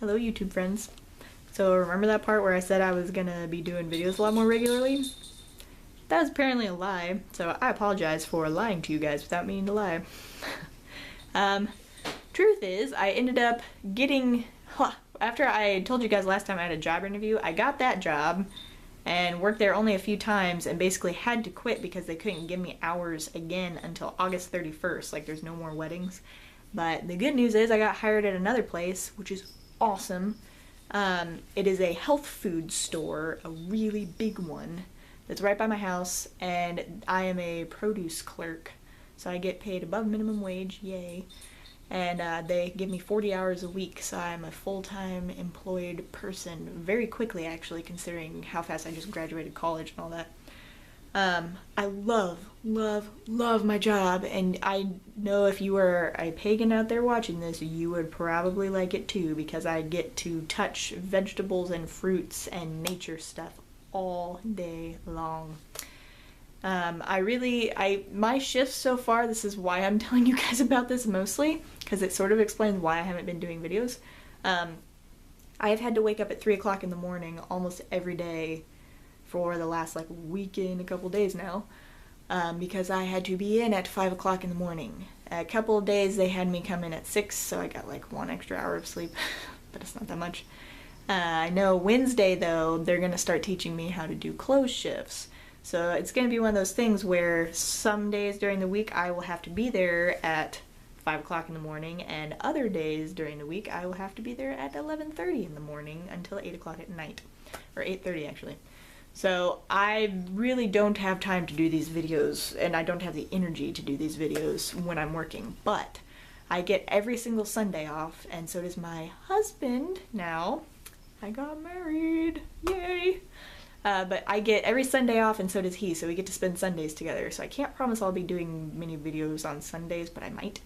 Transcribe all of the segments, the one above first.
Hello YouTube friends. So remember that part where I said I was gonna be doing videos a lot more regularly? That was apparently a lie, so I apologize for lying to you guys without meaning to lie. Truth is, I ended up getting, after I told you guys last time I had a job interview, I got that job and worked there only a few times and basically had to quit because they couldn't give me hours again until August 31st, like there's no more weddings. But the good news is I got hired at another place, which is awesome. It is a health food store, a really big one, that's right by my house, and I am a produce clerk, so I get paid above minimum wage, yay. And they give me 40 hours a week, so I'm a full-time employed person very quickly, actually, considering how fast I just graduated college and all that. I love my job, and I know if you are a pagan out there watching this, you would probably like it too, because I get to touch vegetables and fruits and nature stuff all day long. My shifts so far, this is why I'm telling you guys about this mostly, because it sort of explains why I haven't been doing videos. I have had to wake up at 3 o'clock in the morning almost every day for the last weekend, a couple days now, because I had to be in at 5 o'clock in the morning. A couple of days they had me come in at 6, so I got 1 extra hour of sleep, but it's not that much. I know Wednesday though, they're gonna start teaching me how to do close shifts. So it's gonna be one of those things where some days during the week I will have to be there at 5 o'clock in the morning, and other days during the week I will have to be there at 11:30 in the morning until 8 o'clock at night, or 8:30 actually. So I really don't have time to do these videos, and I don't have the energy to do these videos when I'm working, but I get every single Sunday off, and so does my husband now. I got married, yay! But I get every Sunday off, and so does he, so we get to spend Sundays together. So I can't promise I'll be doing many videos on Sundays, but I might.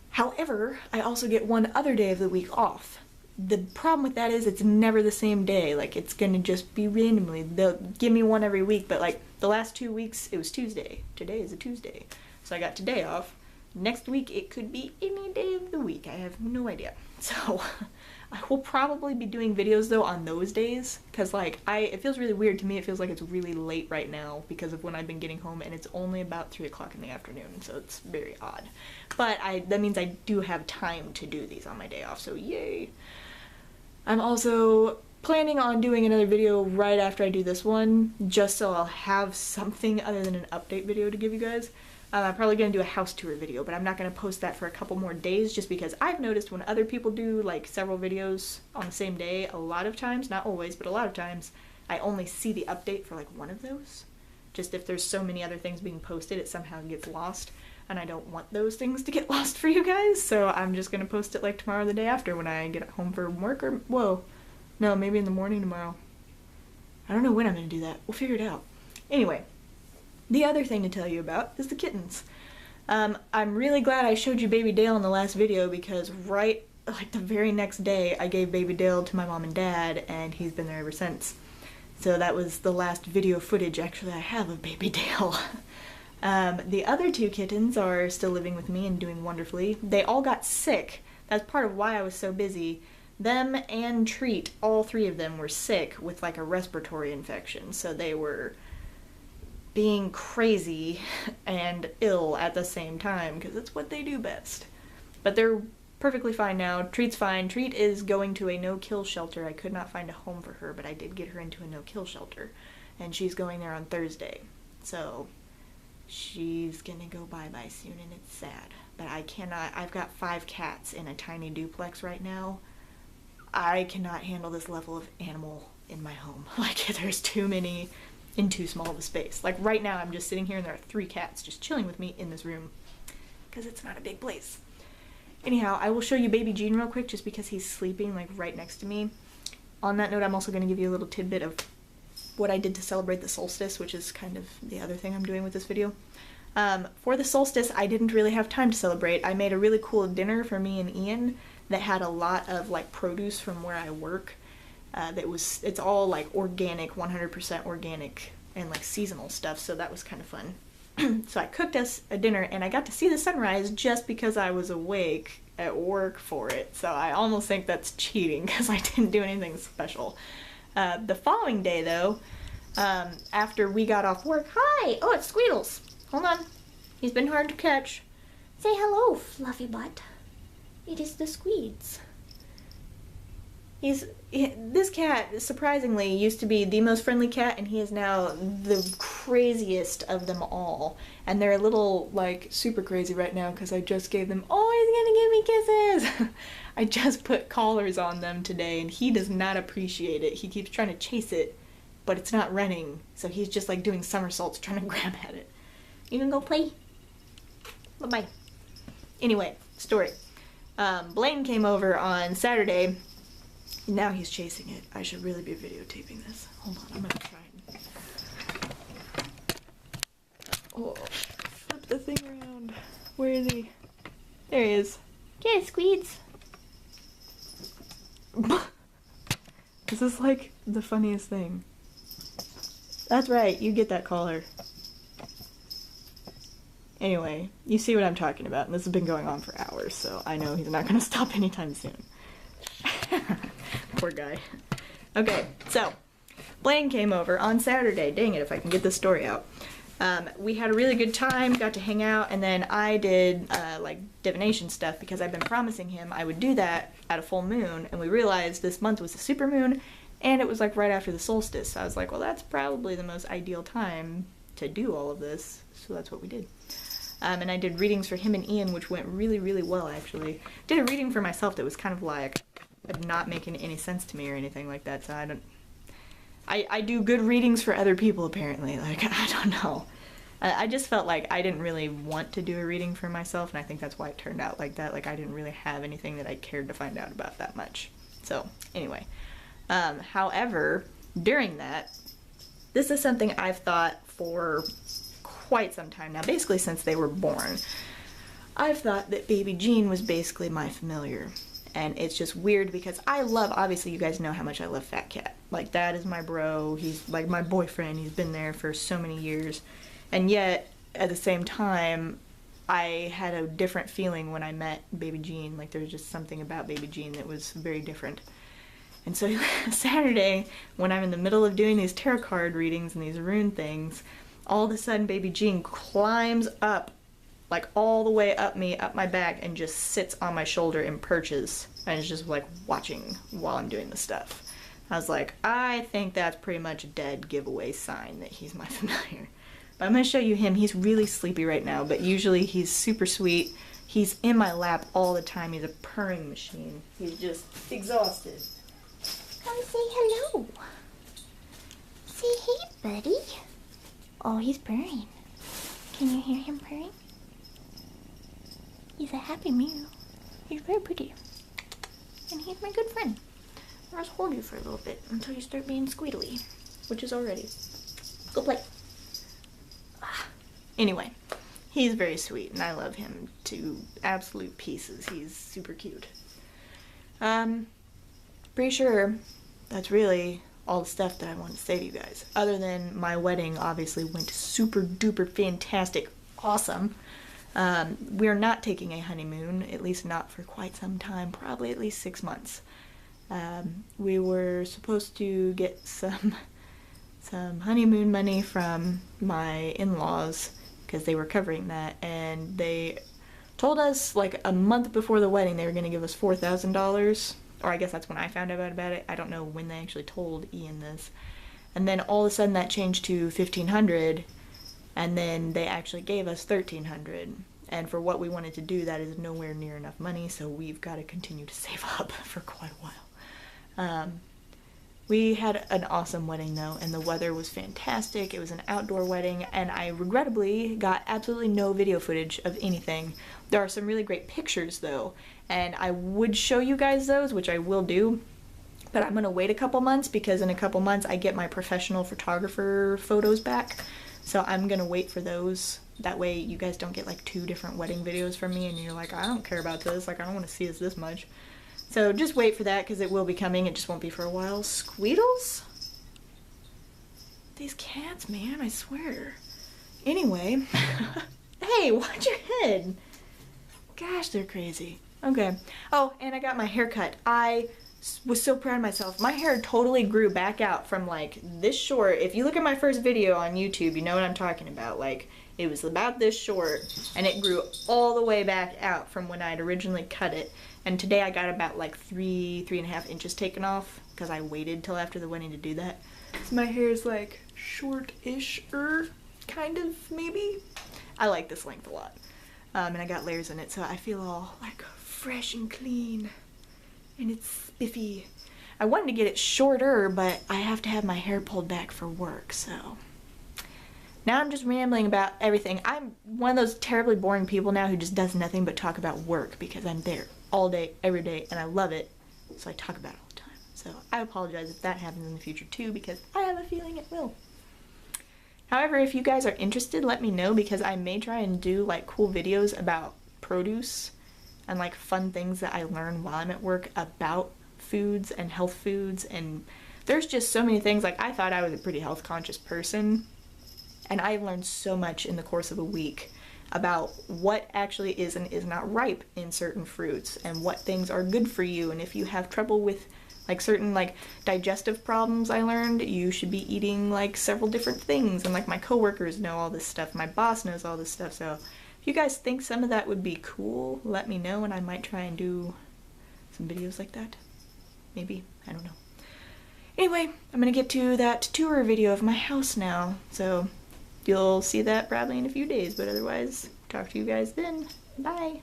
However, I also get one other day of the week off. The problem with that is it's never the same day. It's gonna just be randomly. They'll give me one every week, but the last 2 weeks it was Tuesday. Today is a Tuesday. So I got today off. Next week it could be any day of the week. I have no idea. So I will probably be doing videos though on those days, because it feels really weird to me. It feels like it's really late right now because of when I've been getting home, and it's only about 3 o'clock in the afternoon, so it's very odd. But that means I do have time to do these on my day off, so yay. I'm also planning on doing another video right after I do this one, just so I'll have something other than an update video to give you guys. I'm probably going to do a house tour video, but I'm not going to post that for a couple more days, just because I've noticed when other people do several videos on the same day, a lot of times, not always, but a lot of times, I only see the update for one of those. Just if there's so many other things being posted, it somehow gets lost, and I don't want those things to get lost for you guys, so I'm just going to post it tomorrow or the day after when I get home from work, or, whoa, no, maybe in the morning tomorrow. I don't know when I'm going to do that. We'll figure it out. Anyway. The other thing to tell you about is the kittens. I'm really glad I showed you Baby Dale in the last video, because right, the very next day I gave Baby Dale to my mom and dad, and he's been there ever since. So that was the last video footage actually I have of Baby Dale. The other 2 kittens are still living with me and doing wonderfully. They all got sick. That's part of why I was so busy. Them and Treat, all 3 of them were sick with a respiratory infection, so they were being crazy and ill at the same time, because it's what they do best. But they're perfectly fine now. Treat's fine. Treat is going to a no-kill shelter. I could not find a home for her, but I did get her into a no-kill shelter, and she's going there on Thursday. So she's gonna go bye-bye soon, and it's sad. But I cannot. I've got 5 cats in a tiny duplex right now. I cannot handle this level of animal in my home. There's too many in too small of a space. Right now I'm just sitting here and there are 3 cats just chilling with me in this room, because it's not a big place. Anyhow, I will show you baby Gene real quick, just because he's sleeping right next to me. On that note, I'm also going to give you a little tidbit of what I did to celebrate the solstice, which is kind of the other thing I'm doing with this video. For the solstice, I didn't really have time to celebrate. I made a really cool dinner for me and Ian that had a lot of produce from where I work. It's all organic, 100% organic, and seasonal stuff, so that was kind of fun. So I cooked us a dinner, and I got to see the sunrise just because I was awake at work for it, so I almost think that's cheating because I didn't do anything special. The following day, though, after we got off work, hi! Oh, it's Squeedles. Hold on. He's been hard to catch. Say hello, Fluffy Butt. It is the Squeeds. This cat, surprisingly, used to be the most friendly cat, and he is now the craziest of them all. And they're a little, like, super crazy right now because I just gave them, oh, he's gonna give me kisses! I just put collars on them today, and he does not appreciate it. He keeps trying to chase it, but it's not running, so he's just, like, doing somersaults trying to grab at it. You gonna go play? Bye-bye. Anyway, story. Blaine came over on Saturday. Now he's chasing it. I should really be videotaping this. Hold on, I'm gonna try and... Oh, flip the thing around. Where is he? There he is. Get it, Squeeds. This is like the funniest thing. That's right, you get that collar. Anyway, you see what I'm talking about, and this has been going on for hours, so I know he's not gonna stop anytime soon. Poor guy. Okay, so Blaine came over on Saturday. Dang it, if I can get this story out. We had a really good time, got to hang out, and then I did like divination stuff because I've been promising him I would do that at a full moon, and we realized this month was a super moon, and it was like right after the solstice. So I was like, well, that's probably the most ideal time to do all of this, so that's what we did. And I did readings for him and Ian, which went really, really well, actually. Did a reading for myself that was kind of like not making any sense to me or anything like that, so I do good readings for other people, apparently. Like, I don't know. I just felt like I didn't really want to do a reading for myself, and I think that's why it turned out like that. Like, I didn't really have anything that I cared to find out about that much. So, anyway. However, during that, this is something I've thought for quite some time now, basically since they were born. I've thought that baby Jean was basically my familiar. And it's just weird because I love, obviously you guys know how much I love Fat Cat. Like, that is my bro, he's like my boyfriend, he's been there for so many years. And yet, at the same time, I had a different feeling when I met baby Jean. Like, there was just something about baby Jean that was very different. And so Saturday, when I'm in the middle of doing these tarot card readings and these rune things, all of a sudden baby Jean climbs up, like all the way up me, up my back, and just sits on my shoulder and perches, and is just like watching while I'm doing the stuff. I was like, I think that's pretty much a dead giveaway sign that he's my familiar. But I'm going to show you him. He's really sleepy right now, but usually he's super sweet. He's in my lap all the time. He's a purring machine. He's just exhausted. Come say hello. Say hey, buddy. Oh, he's purring. Can you hear him purring? He's a happy meow. He's very pretty. And he's my good friend. I'll just hold you for a little bit until you start being squeedly, which is already. Go play. Anyway, he's very sweet, and I love him to absolute pieces. He's super cute. Pretty sure that's really all the stuff that I want to say to you guys. Other than my wedding obviously went super duper fantastic, awesome. We're not taking a honeymoon, at least not for quite some time, probably at least 6 months. We were supposed to get some honeymoon money from my in-laws because they were covering that, and they told us like a month before the wedding they were going to give us $4,000, or I guess that's when I found out about it. I don't know when they actually told Ian this. And then all of a sudden that changed to $1,500, and then they actually gave us $1,300. And for what we wanted to do, that is nowhere near enough money, so we've got to continue to save up for quite a while. We had an awesome wedding though, and the weather was fantastic. It was an outdoor wedding, and I regrettably got absolutely no video footage of anything. There are some really great pictures though, and I would show you guys those, which I will do, but I'm gonna wait a couple months because in a couple months I get my professional photographer photos back. So I'm gonna wait for those. That way you guys don't get like 2 different wedding videos from me and you're like, I don't care about this, like I don't want to see this much. So just wait for that because it will be coming, it just won't be for a while. Squeedles? These cats, man, I swear. Anyway, hey, watch your head. Gosh, they're crazy. Okay. Oh, and I got my hair cut. I was so proud of myself. My hair totally grew back out from like this short. If you look at my first video on YouTube, you know what I'm talking about. Like, it was about this short, and it grew all the way back out from when I'd originally cut it. And today I got about like 3.5 inches taken off because I waited till after the wedding to do that. So my hair is like short-ish-er, kind of, maybe. I like this length a lot. And I got layers in it, so I feel all like fresh and clean. And it's spiffy. I wanted to get it shorter, but I have to have my hair pulled back for work, so. Now I'm just rambling about everything. I'm one of those terribly boring people now who just does nothing but talk about work because I'm there all day, every day, and I love it. So I talk about it all the time. So I apologize if that happens in the future too, because I have a feeling it will. However, if you guys are interested, let me know, because I may try and do like cool videos about produce and like fun things that I learn while I'm at work about foods and health foods. And there's just so many things. Like, I thought I was a pretty health conscious person, and I learned so much in the course of a week about what actually is and is not ripe in certain fruits, and what things are good for you. And if you have trouble with like certain like digestive problems, I learned you should be eating like several different things. And like, my coworkers know all this stuff, my boss knows all this stuff. So if you guys think some of that would be cool, let me know, and I might try and do some videos like that. Maybe, I don't know. Anyway, I'm gonna get to that tour video of my house now, so you'll see that probably in a few days, but otherwise, talk to you guys then. Bye!